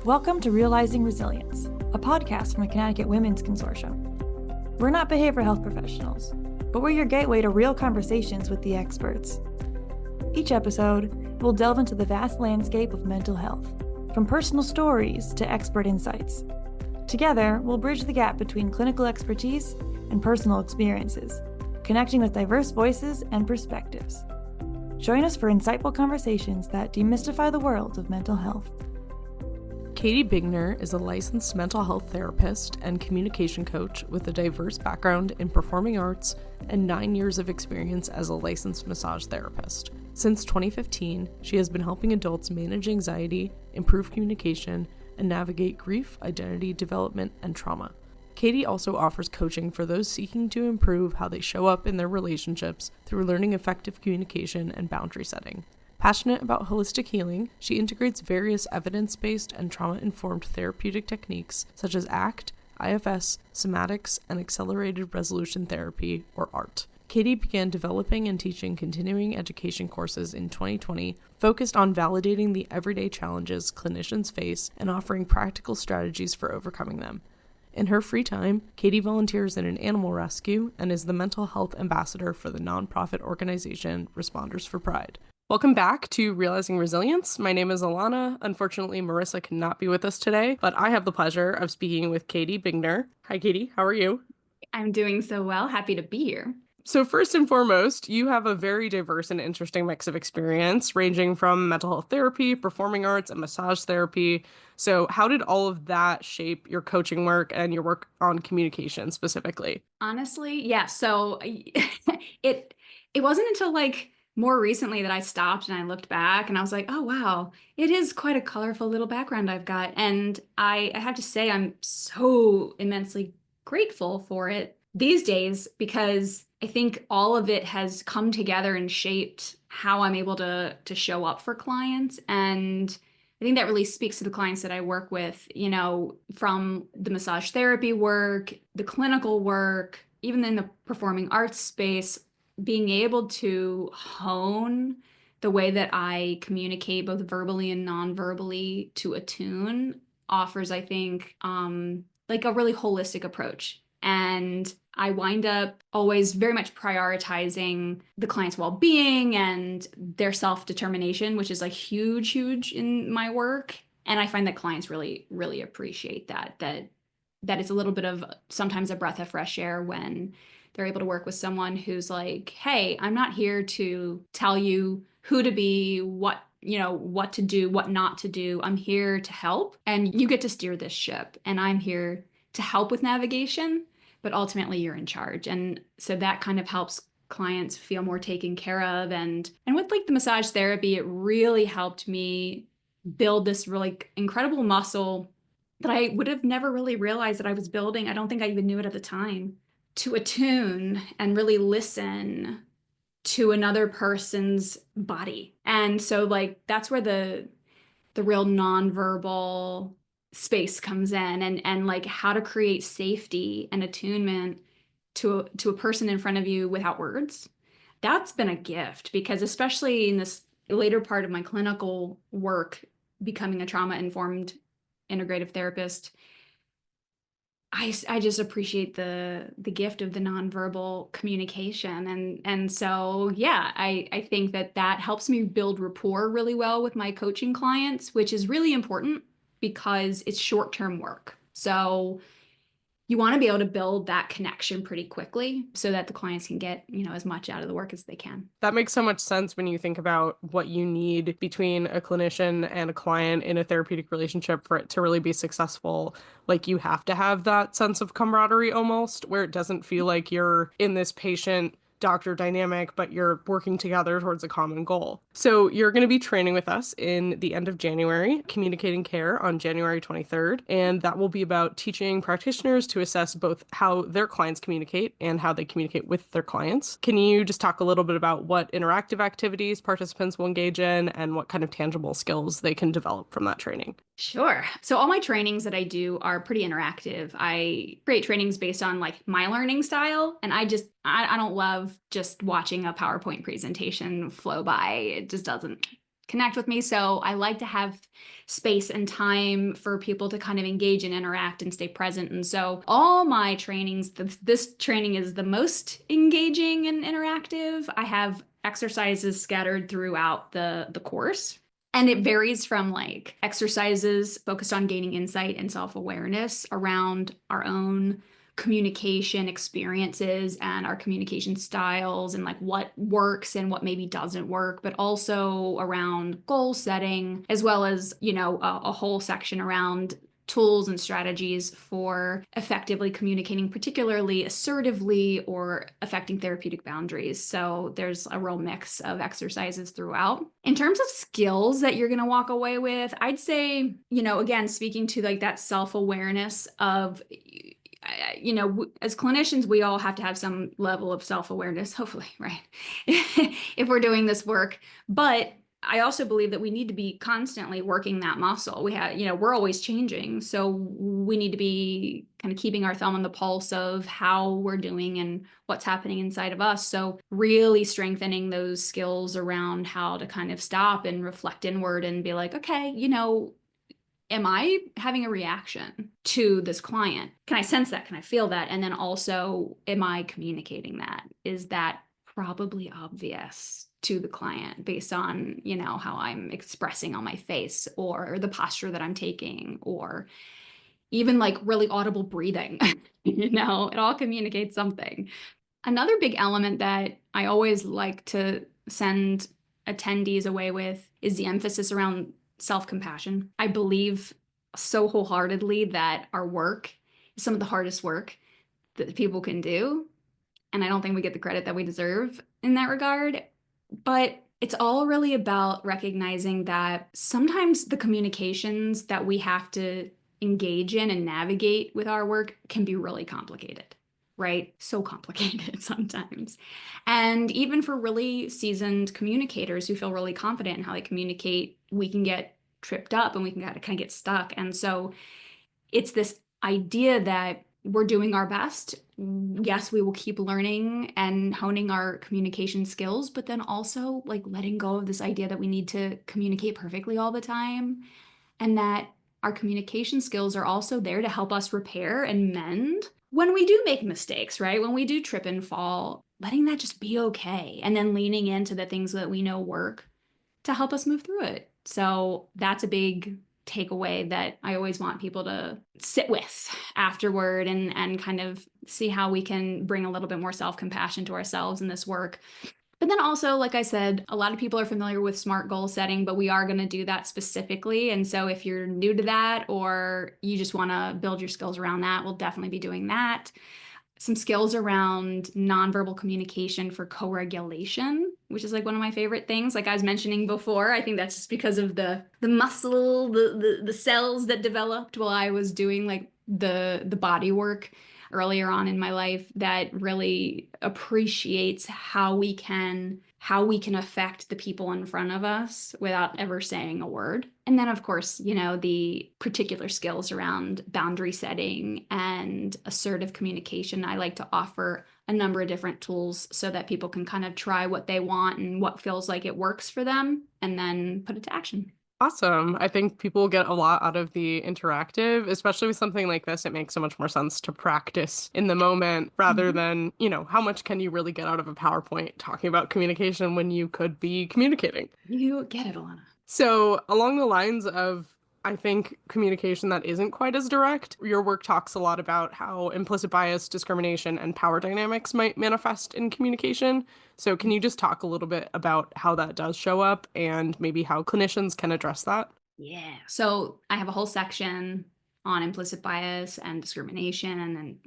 Welcome to Realizing Resilience, a podcast from the Connecticut Women's Consortium. We're not behavioral health professionals, but we're your gateway to real conversations with the experts. Each episode, we'll delve into the vast landscape of mental health, from personal stories to expert insights. Together, we'll bridge the gap between clinical expertise and personal experiences, connecting with diverse voices and perspectives. Join us for insightful conversations that demystify the world of mental health. Katie Bingner is a licensed mental health therapist and communication coach with a diverse background in performing arts and 9 years of experience as a licensed massage therapist. Since 2015, she has been helping adults manage anxiety, improve communication, and navigate grief, identity development, and trauma. Katie also offers coaching for those seeking to improve how they show up in their relationships through learning effective communication and boundary setting. Passionate about holistic healing, she integrates various evidence-based and trauma-informed therapeutic techniques such as ACT, IFS, somatics, and accelerated resolution therapy, or ART. Katie began developing and teaching continuing education courses in 2020, focused on validating the everyday challenges clinicians face and offering practical strategies for overcoming them. In her free time, Katie volunteers in an animal rescue and is the mental health ambassador for the nonprofit organization Responders for Pride. Welcome back to Realizing Resilience. My name is Alana. Unfortunately, Marissa cannot be with us today, but I have the pleasure of speaking with Katie Bingner. Hi, Katie. How are you? I'm doing so well. Happy to be here. So first and foremost, you have a very diverse and interesting mix of experience, ranging from mental health therapy, performing arts, and massage therapy. So how did all of that shape your coaching work and your work on communication specifically? Honestly, yeah. So it wasn't until more recently that I stopped and I looked back and I was like, oh, wow, it is quite a colorful little background I've got. And I have to say, I'm so immensely grateful for it these days, because I think all of it has come together and shaped how I'm able to show up for clients. And I think that really speaks to the clients that I work with, from the massage therapy work, the clinical work, even in the performing arts space, being able to hone the way that I communicate both verbally and non-verbally to attune offers, I think, a really holistic approach. And I wind up always very much prioritizing the client's well-being and their self-determination, which is huge, huge in my work. And I find that clients really, really appreciate that it's a little bit of sometimes a breath of fresh air when they're able to work with someone who's like, hey, I'm not here to tell you who to be, what to do, what not to do. I'm here to help, and you get to steer this ship, and I'm here to help with navigation, but ultimately you're in charge. And so that kind of helps clients feel more taken care of. And with the massage therapy, it really helped me build this really incredible muscle that I would have never really realized that I was building. I don't think I even knew it at the time, to attune and really listen to another person's body. And so that's where the real nonverbal space comes in, and how to create safety and attunement to a person in front of you without words. That's been a gift, because especially in this later part of my clinical work, becoming a trauma-informed integrative therapist, I just appreciate the gift of the nonverbal communication. And so, yeah, I think that helps me build rapport really well with my coaching clients, which is really important because it's short-term work. So you want to be able to build that connection pretty quickly so that the clients can get, as much out of the work as they can. That makes so much sense when you think about what you need between a clinician and a client in a therapeutic relationship for it to really be successful. You have to have that sense of camaraderie almost, where it doesn't feel like you're in this patient doctor dynamic, but you're working together towards a common goal. So you're going to be training with us in the end of January, Communicating Care on January 23rd. And that will be about teaching practitioners to assess both how their clients communicate and how they communicate with their clients. Can you just talk a little bit about what interactive activities participants will engage in and what kind of tangible skills they can develop from that training? Sure. So all my trainings that I do are pretty interactive. I create trainings based on my learning style. And I don't love just watching a PowerPoint presentation flow by. It just doesn't connect with me. So I like to have space and time for people to kind of engage and interact and stay present. And so all my trainings, this training is the most engaging and interactive. I have exercises scattered throughout the course. And it varies from like exercises focused on gaining insight and self-awareness around our own communication experiences and our communication styles and like what works and what maybe doesn't work, but also around goal setting, as well as, a whole section around tools and strategies for effectively communicating, particularly assertively or affecting therapeutic boundaries. So there's a real mix of exercises throughout. In terms of skills that you're going to walk away with, I'd say, again, speaking to like that self-awareness of, as clinicians, we all have to have some level of self-awareness, hopefully, right? If we're doing this work. But I also believe that we need to be constantly working that muscle. We're always changing. So we need to be kind of keeping our thumb on the pulse of how we're doing and what's happening inside of us. So really strengthening those skills around how to kind of stop and reflect inward and be like, okay, am I having a reaction to this client? Can I sense that? Can I feel that? And then also, am I communicating that? Is that probably obvious to the client based on, how I'm expressing on my face or the posture that I'm taking, or even like really audible breathing? It all communicates something. Another big element that I always like to send attendees away with is the emphasis around self-compassion. I believe so wholeheartedly that our work is some of the hardest work that people can do. And I don't think we get the credit that we deserve in that regard. But it's all really about recognizing that sometimes the communications that we have to engage in and navigate with our work can be really complicated, right? So complicated sometimes. And even for really seasoned communicators who feel really confident in how they communicate, we can get tripped up and we can kind of get stuck. And so it's this idea that we're doing our best. Yes, we will keep learning and honing our communication skills, but then also like letting go of this idea that we need to communicate perfectly all the time, and that our communication skills are also there to help us repair and mend when we do make mistakes, right? When we do trip and fall, letting that just be okay, and then leaning into the things that we know work to help us move through it. So that's a big takeaway that I always want people to sit with afterward and kind of see how we can bring a little bit more self-compassion to ourselves in this work. But then also, like I said, a lot of people are familiar with SMART goal setting, but we are going to do that specifically. And so if you're new to that or you just want to build your skills around that, we'll definitely be doing that. Some skills around nonverbal communication for co-regulation, which is like one of my favorite things. Like I was mentioning before, I think that's just because of the muscle, the cells that developed while I was doing like the body work earlier on in my life, that really appreciates how we can affect the people in front of us without ever saying a word. And then, of course, the particular skills around boundary setting and assertive communication. I like to offer a number of different tools so that people can kind of try what they want and what feels like it works for them, and then put it to action. Awesome. I think people get a lot out of the interactive, especially with something like this. It makes so much more sense to practice in the moment rather than, how much can you really get out of a PowerPoint talking about communication when you could be communicating? You get it, Alana. So along the lines of, I think, communication that isn't quite as direct, your work talks a lot about how implicit bias, discrimination, and power dynamics might manifest in communication. So can you just talk a little bit about how that does show up and maybe how clinicians can address that? Yeah. So I have a whole section on implicit bias and discrimination and then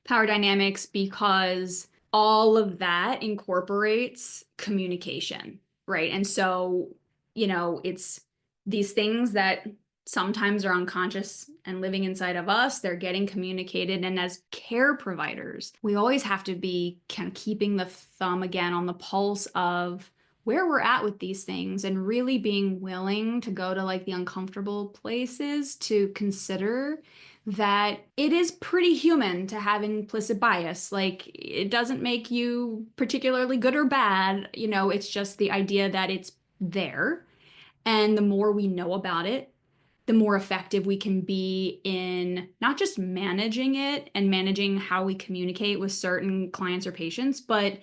power dynamics, because all of that incorporates communication, right? And so, it's these things that sometimes are unconscious and living inside of us. They're getting communicated. And as care providers, we always have to be kind of keeping the thumb again on the pulse of where we're at with these things, and really being willing to go to like the uncomfortable places to consider that it is pretty human to have implicit bias. Like, it doesn't make you particularly good or bad. It's just the idea that it's there. And the more we know about it, the more effective we can be in not just managing it and managing how we communicate with certain clients or patients, but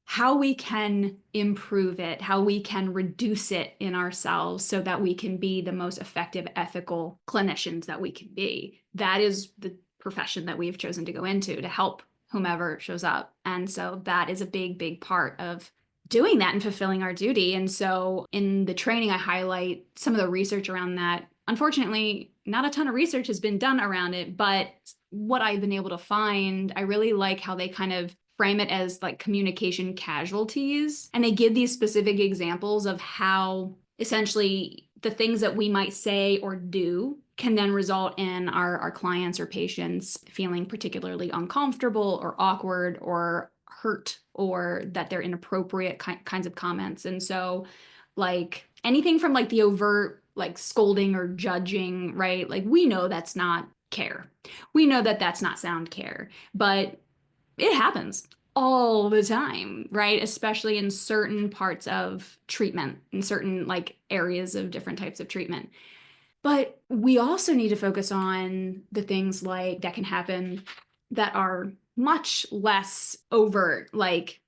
how we can improve it, how we can reduce it in ourselves so that we can be the most effective, ethical clinicians that we can be. That is the profession that we've chosen to go into to help whomever shows up. And so that is a big, big part of doing that and fulfilling our duty. And so in the training, I highlight some of the research around that. Unfortunately, not a ton of research has been done around it, but what I've been able to find, I really like how they kind of frame it as like communication casualties. And they give these specific examples of how essentially the things that we might say or do can then result in our clients or patients feeling particularly uncomfortable or awkward or hurt, or that they're inappropriate kinds of comments. And so like anything from like the overt like scolding or judging, right? Like we know that's not care. We know that that's not sound care, but it happens all the time, right? Especially in certain parts of treatment, in certain like areas of different types of treatment. But we also need to focus on the things like that can happen that are much less overt, like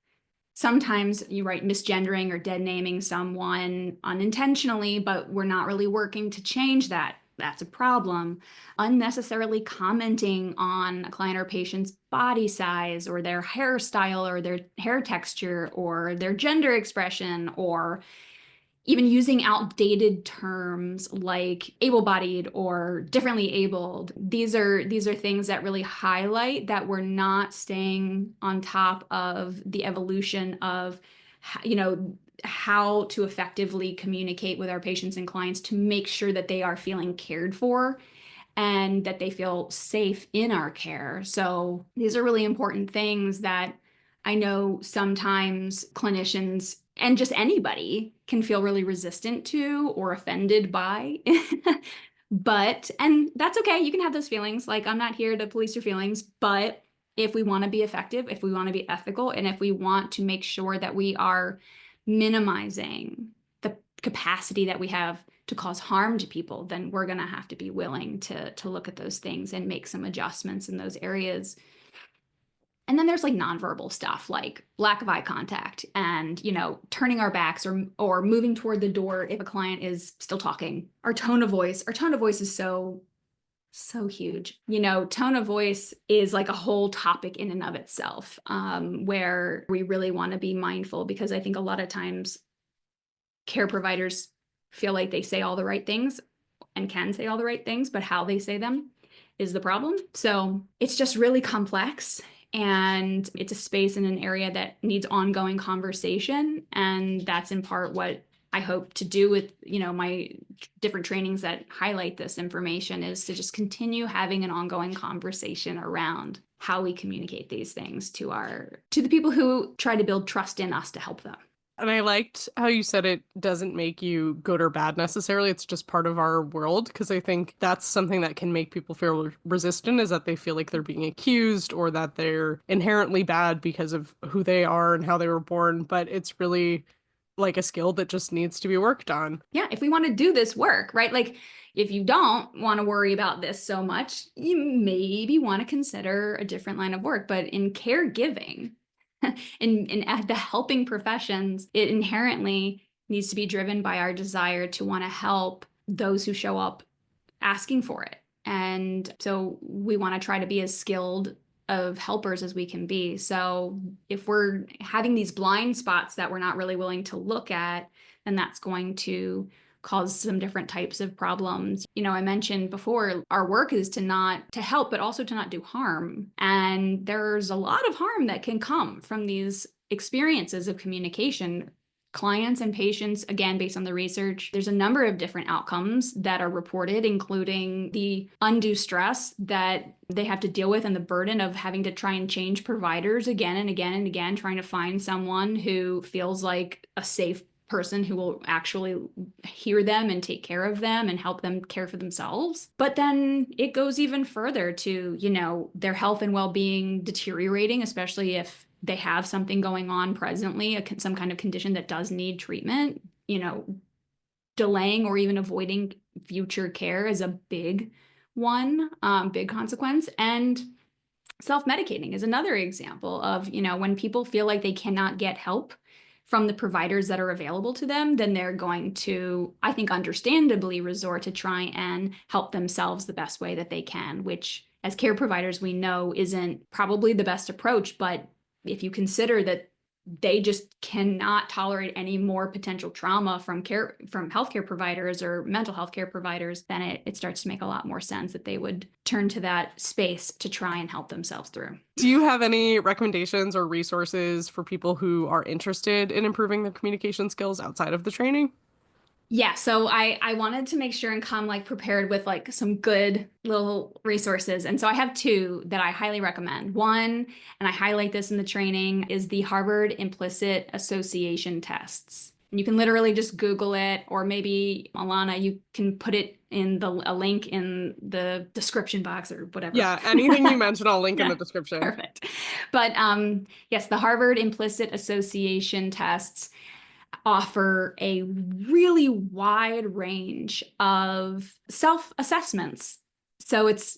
sometimes you write misgendering or dead naming someone unintentionally, but we're not really working to change that. That's a problem. Unnecessarily commenting on a client or patient's body size or their hairstyle or their hair texture or their gender expression, or even using outdated terms like able-bodied or differently abled. These are things that really highlight that we're not staying on top of the evolution of, how to effectively communicate with our patients and clients to make sure that they are feeling cared for and that they feel safe in our care. So these are really important things that I know sometimes clinicians and just anybody can feel really resistant to or offended by. And that's okay. You can have those feelings. Like, I'm not here to police your feelings, but if we want to be effective, if we want to be ethical, and if we want to make sure that we are minimizing the capacity that we have to cause harm to people, then we're going to have to be willing to look at those things and make some adjustments in those areas. And then there's like nonverbal stuff like lack of eye contact and, turning our backs or moving toward the door if a client is still talking. Our tone of voice is so huge. Tone of voice is like a whole topic in and of itself, where we really want to be mindful, because I think a lot of times care providers feel like they say all the right things and can say all the right things, but how they say them is the problem. So it's just really complex. And it's a space in an area that needs ongoing conversation. And that's in part what I hope to do with, my different trainings that highlight this information, is to just continue having an ongoing conversation around how we communicate these things to the people who try to build trust in us to help them. And I liked how you said it doesn't make you good or bad necessarily. It's just part of our world, because I think that's something that can make people feel resistant, is that they feel like they're being accused or that they're inherently bad because of who they are and how they were born. But it's really like a skill that just needs to be worked on. Yeah, if we want to do this work, right? Like if you don't want to worry about this so much, you maybe want to consider a different line of work. But in caregiving, in the helping professions, it inherently needs to be driven by our desire to want to help those who show up asking for it. And so we want to try to be as skilled of helpers as we can be. So if we're having these blind spots that we're not really willing to look at, then that's going to cause some different types of problems. I mentioned before, our work is to help, but also to not do harm. And there's a lot of harm that can come from these experiences of communication. Clients and patients, again, based on the research, there's a number of different outcomes that are reported, including the undue stress that they have to deal with and the burden of having to try and change providers again and again and again, trying to find someone who feels like a safe person who will actually hear them and take care of them and help them care for themselves. But then it goes even further to, their health and well-being deteriorating, especially if they have something going on presently, some kind of condition that does need treatment. delaying or even avoiding future care is a big one, big consequence. And self-medicating is another example of, when people feel like they cannot get help from the providers that are available to them, then they're going to, I think, understandably resort to try and help themselves the best way that they can, which as care providers, we know isn't probably the best approach. But if you consider that they just cannot tolerate any more potential trauma from healthcare providers or mental health care providers, then it starts to make a lot more sense that they would turn to that space to try and help themselves through. Do you have any recommendations or resources for people who are interested in improving their communication skills outside of the training? Yeah, so I wanted to make sure and come like prepared with like some good little resources. And so I have two that I highly recommend. One, and I highlight this in the training, is the Harvard Implicit Association tests. And you can literally just Google it, or maybe Alana, you can put it in a link in the description box or whatever. Yeah, anything you mention, I'll link in Yeah, the description. perfect. But yes, the Harvard Implicit Association tests offer a really wide range of self-assessments. So it's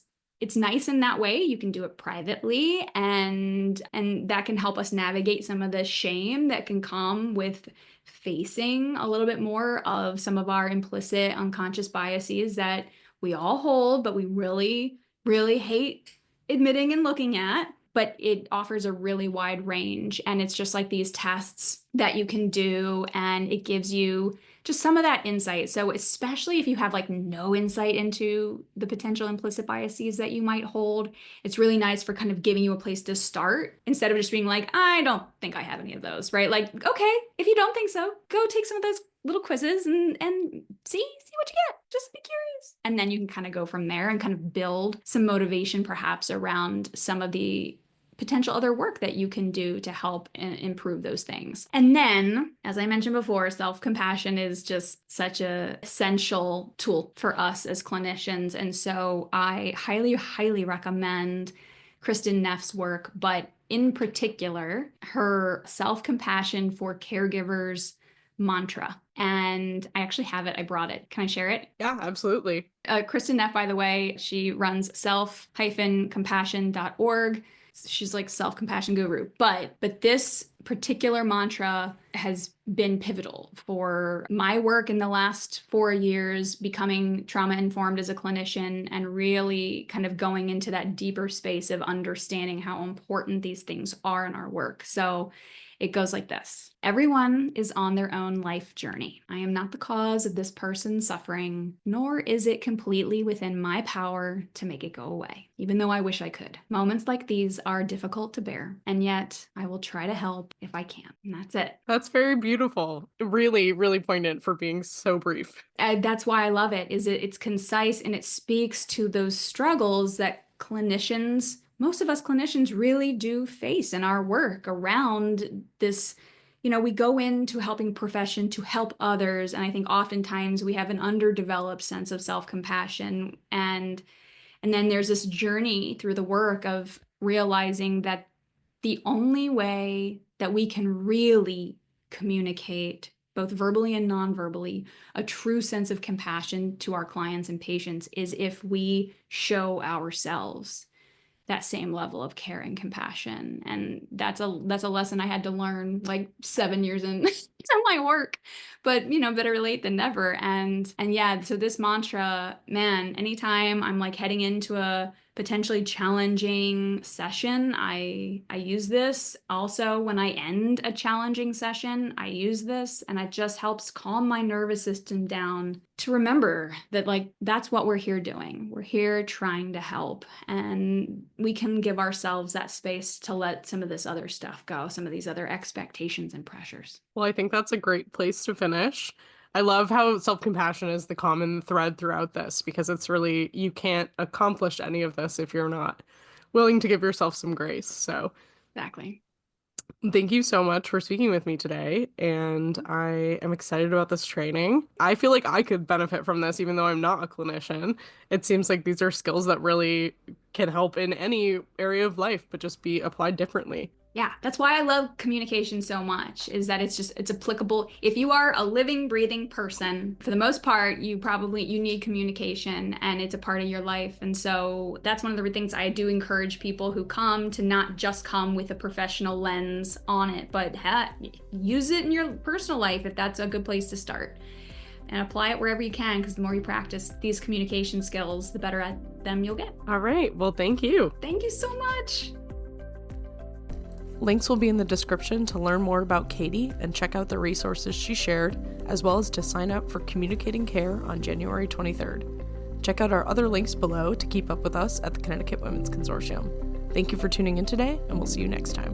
nice in that way. You can do it privately, and that can help us navigate some of the shame that can come with facing a little bit more of some of our implicit unconscious biases that we all hold, but we really, really hate admitting and looking at. But it offers a really wide range, and it's just like these tests that you can do, and it gives you just some of that insight. So especially if you have like no insight into the potential implicit biases that you might hold, it's really nice for kind of giving you a place to start instead of just being like, I don't think I have any of those, right? Like, okay, if you don't think so, go take some of those little quizzes and see what you get. Just be curious. And then you can kind of go from there and kind of build some motivation perhaps around some of the potential other work that you can do to help improve those things. And then, as I mentioned before, self-compassion is just such an essential tool for us as clinicians. And so I highly, highly recommend Kristen Neff's work, but in particular, her self-compassion for caregivers mantra. And I actually have it. I brought it. Can I share it? Yeah, absolutely. Kristen Neff, by the way, she runs self-compassion.org. She's like self-compassion guru. But this particular mantra has been pivotal for my work in the last 4 years, becoming trauma-informed as a clinician and really kind of going into that deeper space of understanding how important these things are in our work. So it goes like this. Everyone is on their own life journey. I am not the cause of this person's suffering, nor is it completely within my power to make it go away, even though I wish I could. Moments like these are difficult to bear, and yet I will try to help if I can. And that's it. That's very beautiful. Really, really poignant for being so brief. That's why I love it, it's concise and it speaks to those struggles that most of us clinicians really do face in our work around this. We go into helping profession to help others. And I think oftentimes we have an underdeveloped sense of self-compassion. And then there's this journey through the work of realizing that the only way that we can really communicate, both verbally and non-verbally, a true sense of compassion to our clients and patients is if we show ourselves that same level of care and compassion. And that's a lesson I had to learn like 7 years into my work, but better late than never. And yeah, so this mantra, man, anytime I'm like heading into a potentially challenging session, I use this. Also, when I end a challenging session, I use this, and it just helps calm my nervous system down to remember that like that's what we're here doing. We're here trying to help, and we can give ourselves that space to let some of this other stuff go, some of these other expectations and pressures. Well, I think that's a great place to finish. I love how self-compassion is the common thread throughout this, because it's really, you can't accomplish any of this if you're not willing to give yourself some grace. So Exactly. thank you so much for speaking with me today, and I am excited about this training. I feel like I could benefit from this even though I'm not a clinician. It seems like these are skills that really can help in any area of life, but just be applied differently. Yeah, that's why I love communication so much, is that it's applicable. If you are a living, breathing person, for the most part, you need communication, and it's a part of your life. And so that's one of the things I do encourage people who come to not just come with a professional lens on it, but use it in your personal life if that's a good place to start. And apply it wherever you can, because the more you practice these communication skills, the better at them you'll get. All right. Well, thank you. Thank you so much. Links will be in the description to learn more about Katie and check out the resources she shared, as well as to sign up for Communicating Care on January 23rd. Check out our other links below to keep up with us at the Connecticut Women's Consortium. Thank you for tuning in today, and we'll see you next time.